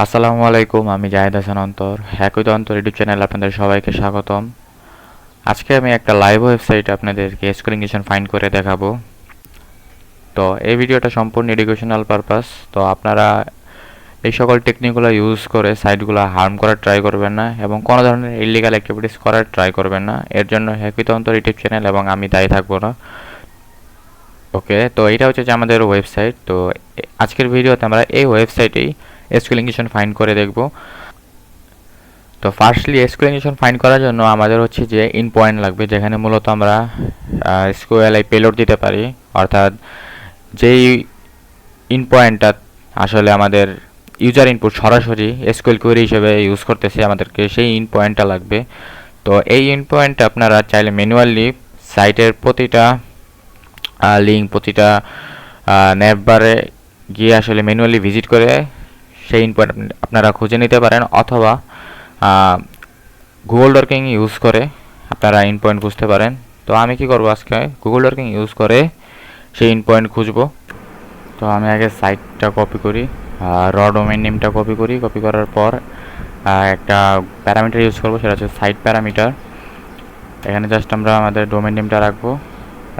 আসসালামু আলাইকুম, আমি জাহেদ হাসান অন্তর। হ্যাকুইদ অন্তর ইউটিউব চ্যানেলে আপনাদের সবাইকে স্বাগতম। আজকে আমি একটা লাইভ ওয়েবসাইটে আপনাদেরকে স্ক্রিন ফাইন্ড করে দেখাবো। তো এই ভিডিওটা সম্পূর্ণ এডুকেশনাল পারপাস। তো আপনারা এই সকল টেকনিকগুলো ইউজ করে সাইটগুলো হার্ম করার ট্রাই করবেন না এবং কোনো ধরনের ইলিগাল অ্যাক্টিভিটিস করার ট্রাই করবেন না। এর জন্য হ্যাকুইদ অন্তর ইউটিউব চ্যানেল এবং আমি দায়ী থাকবো না। ওকে, তো এটা হচ্ছে যে আমাদের ওয়েবসাইট। তো আজকের ভিডিওতে আমরা এই ওয়েবসাইটেই স্ক্রিন ফাইন্ড করে দেখব। তো ফার্স্টলি এক্সক্লেনেশন ফাইন্ড করার জন্য আমাদের হচ্ছে যে ইন পয়েন্ট লাগবে, যেখানে মূলত আমরা এসকিউএলআই পেলোড দিতে পারি। অর্থাৎ যেই ইন পয়েন্টটা আসলে আমাদের ইউজার ইনপুট সরাসরি এসকিউএল কোয়েরি হিসেবে ইউজ করতেছে, আমাদেরকে সেই ইন পয়েন্টটা লাগবে। তো এই ইন পয়েন্টটা আপনারা চাইলে ম্যানুয়ালি সাইটের প্রতিটা লিঙ্ক, প্রতিটা নেটবারে গিয়ে আসলে ম্যানুয়ালি ভিজিট করে সেই ইন পয়েন্ট আপনারা খুঁজে নিতে পারেন, অথবা গুগল ডরকিং ইউজ করে আপনারা ইন পয়েন্ট খুঁজতে পারেন। তো আমি কি করব, আজকে গুগল ডরকিং ইউজ করে সেই ইন পয়েন্ট খুঁজব। তো আমি আগে সাইটটা কপি করি, র ডোমেইন নেমটা কপি করি। কপি করার পর একটা প্যারামিটার ইউজ করব, সেটা হচ্ছে সাইট প্যারামিটার। এখানে জাস্ট আমরা আমাদের ডোমেইন নেমটা রাখবো।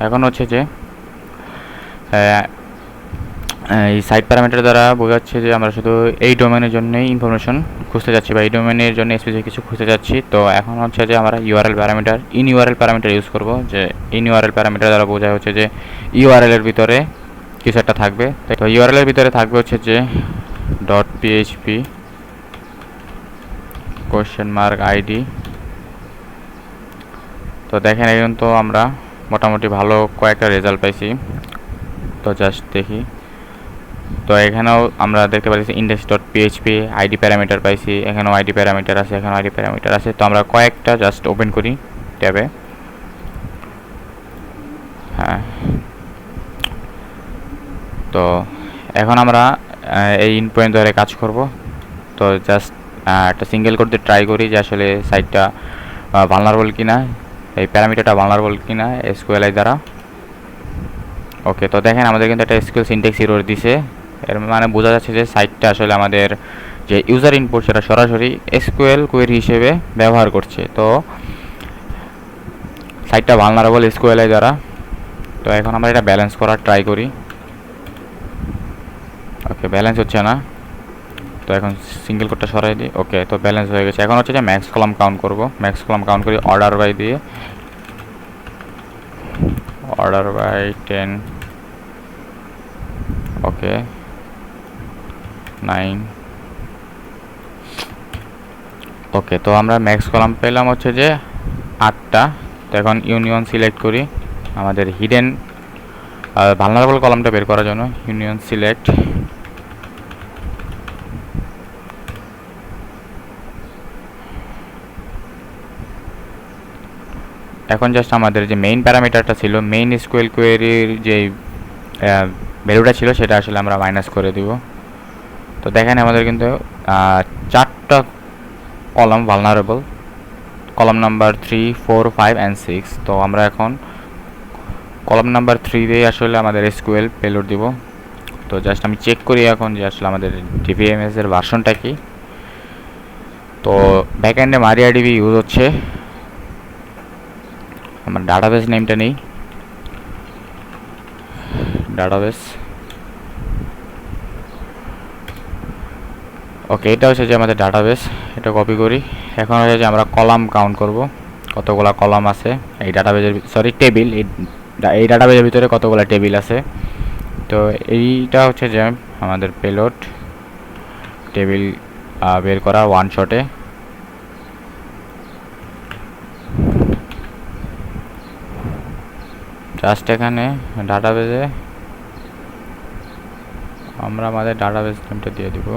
এখন হচ্ছে যে এই সাইট প্যারামিটার দ্বারা বোঝাচ্ছে যে আমরা শুধু এই ডোমেনের জন্যই ইনফরমেশন খুঁজতে যাচ্ছি বা এই ডোমেনের জন্য স্পেসিফিক কিছু খুঁজতে যাচ্ছি। তো এখন হচ্ছে যে আমরা URL parameter, in URL parameter use করব। যে ইন ইউআরএল প্যারামিটার দ্বারা বোঝায় হচ্ছে যে ইউআরএল এর ভিতরে কিছু একটা থাকবে। তো ইউআরএল এর ভিতরে থাকবে হচ্ছে যে .php $ID। তো দেখেন এখন তো আমরা মোটামুটি ভালো কয়েকটা রেজাল্ট পাইছি। তো জাস্ট দেখি। তো এখানেও আমরা দেখতে পাচ্ছি index.php আইডি প্যারামিটার পাইছি, এখানেও আইডি প্যারামিটার আছে, এখানেও আইডি প্যারামিটার আছে। তো আমরা কয়েকটা জাস্ট ওপেন করি ট্যাবে। হ্যাঁ, তো এখন আমরা এই ইন পয়েন্ট ধরে কাজ করব। তো জাস্ট একটা সিঙ্গেল করতে ট্রাই করি যে আসলে সাইটটা ভালনারেবল কিনা, এই প্যারামিটারটা ভালনারেবল কিনা এসকিউএলআই দ্বারা। ওকে, তো দেখেন আমাদের কিন্তু একটা এসকিউএল সিনট্যাক্স এরর দিছে। এর মানে বোঝা যাচ্ছে যে সাইটটা আসলে আমাদের যে ইউজার ইনপুট সেটা সরাসরি এসকিউএল কোয়েরি হিসেবে ব্যবহার করছে। তো সাইটটা ভালনারেবল এসকিউএলআই দ্বারা। তো এখন আমরা এটা ব্যালেন্স করার ট্রাই করি। ওকে, ব্যালেন্স হচ্ছে না। তো এখন সিঙ্গেল কোডটা সরাই দিই। ওকে, তো ব্যালেন্স হয়ে গেছে। এখন হচ্ছে যে ম্যাক্স কলাম কাউন্ট করব। ম্যাক্স কলাম কাউন্ট করি অর্ডার বাই দিয়ে, অর্ডার বাই 10। ওকে, 9। ওকে, তো আমরা ম্যাক্স কলাম পেলাম হচ্ছে যে 8টা। তো এখন ইউনিয়ন সিলেক্ট করি আমাদের হিডেন ভালনারেবল কলামটা বের করার জন্য। Union select. এখন জাস্ট আমাদের যে মেইন প্যারামিটারটা ছিল, মেইন এসকিউএল কোয়েরির যে ভ্যালুটা ছিল, সেটা আসলে আমরা মাইনাস করে দিব। তো দেখেন আমাদের কিন্তু 4টা column vulnerable, column number 3, 4, 5 and 6। তো আমরা এখন কলাম নাম্বার 3 দিয়ে আসলে আমাদের এসকিউএল পেলোড দিব। তো জাস্ট আমি চেক করি এখন যে আসলে আমাদের ডিবিএমএস এর ভার্সনটা কি। তো ব্যাকএন্ডে মারিয়াডিবি ইউজ হচ্ছে। আমার ডাটাবেস নেমটা নেই, ডাটাবেস। ওকে, এটা হচ্ছে যে আমাদের ডাটাবেস। এটা কপি করি। এখন হচ্ছে যে আমরা কলাম কাউন্ট করব, কতগুলা কলাম আছে এই ডাটাবেসের, সরি টেবিল, এই ডাটাবেসের ভিতরে কতগুলা টেবিল আছে। তো এইটা হচ্ছে যে আমাদের পেলোড টেবিল বের করা ওয়ান শটে। জাস্ট এখানে ডাটাবেসে আমরা আমাদের ডাটাবেস নেমটা দিয়ে দিব।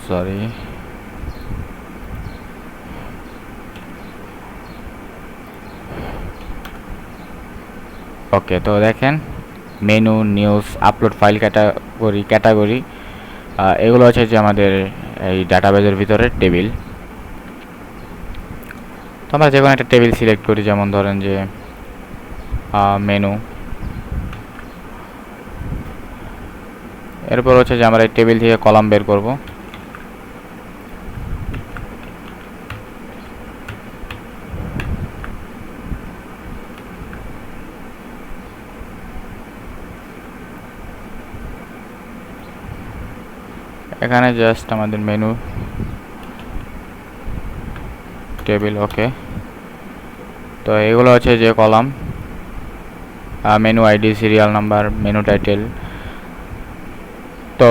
সরি, ওকে, তো দেখেন menu, news, upload file, category এগুলো হচ্ছে যে আমাদের এই ডাটাবেসের ভিতরে টেবিল। তো আমরা যে কোনো একটা টেবিল সিলেক্ট করি, যেমন ধরেন যে মেনু। এরপর হচ্ছে যে আমরা এই টেবিল থেকে কলাম বের করব। এখানে জাস্ট আমাদের মেনু টেবিল, ওকে। তো এগুলো হচ্ছে যে column, menu ID, serial number, menu title. তো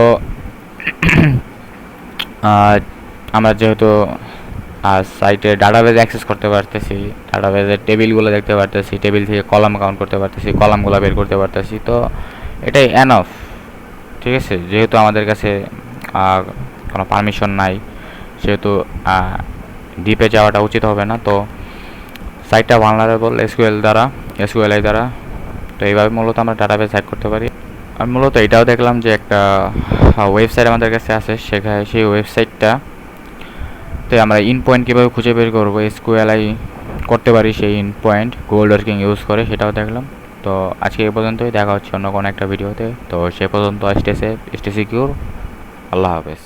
আমরা যেহেতু সাইটে ডাটাবেজ অ্যাক্সেস করতে পারতেছি, ডাটাবেজের টেবিলগুলো দেখতে পারতেছি, টেবিল থেকে কলাম কাউন্ট করতে পারতেছি, কলামগুলো বের করতে পারতেছি, তো এটাই এনাফ। ঠিক আছে, যেহেতু আমাদের কাছে কোনো পারমিশন নাই, সেহেতু ডিপে যাওয়াটা উচিত হবে না। তো সাইটটা ভালনারেবল এসকিউএলআই দ্বারা। তো এইভাবে মূলত আমরা ডাটাবেজ হ্যাক করতে পারি। আমি মূলত এটাও দেখলাম যে একটা ওয়েবসাইট আমাদের কাছে আছে, সেখানে সেই ওয়েবসাইটটা তো আমরা ইন পয়েন্ট কীভাবে খুঁজে বের করবো, এসকিউএলআই করতে পারি সেই in point Google dot king use করে, সেটাও দেখলাম। তো আজকে এই পর্যন্তই, দেখা হচ্ছে অন্য কোনো একটা ভিডিওতে। তো সে পর্যন্ত স্টে সেফ, স্টে সিকিউর, আল্লাহ হাফেজ।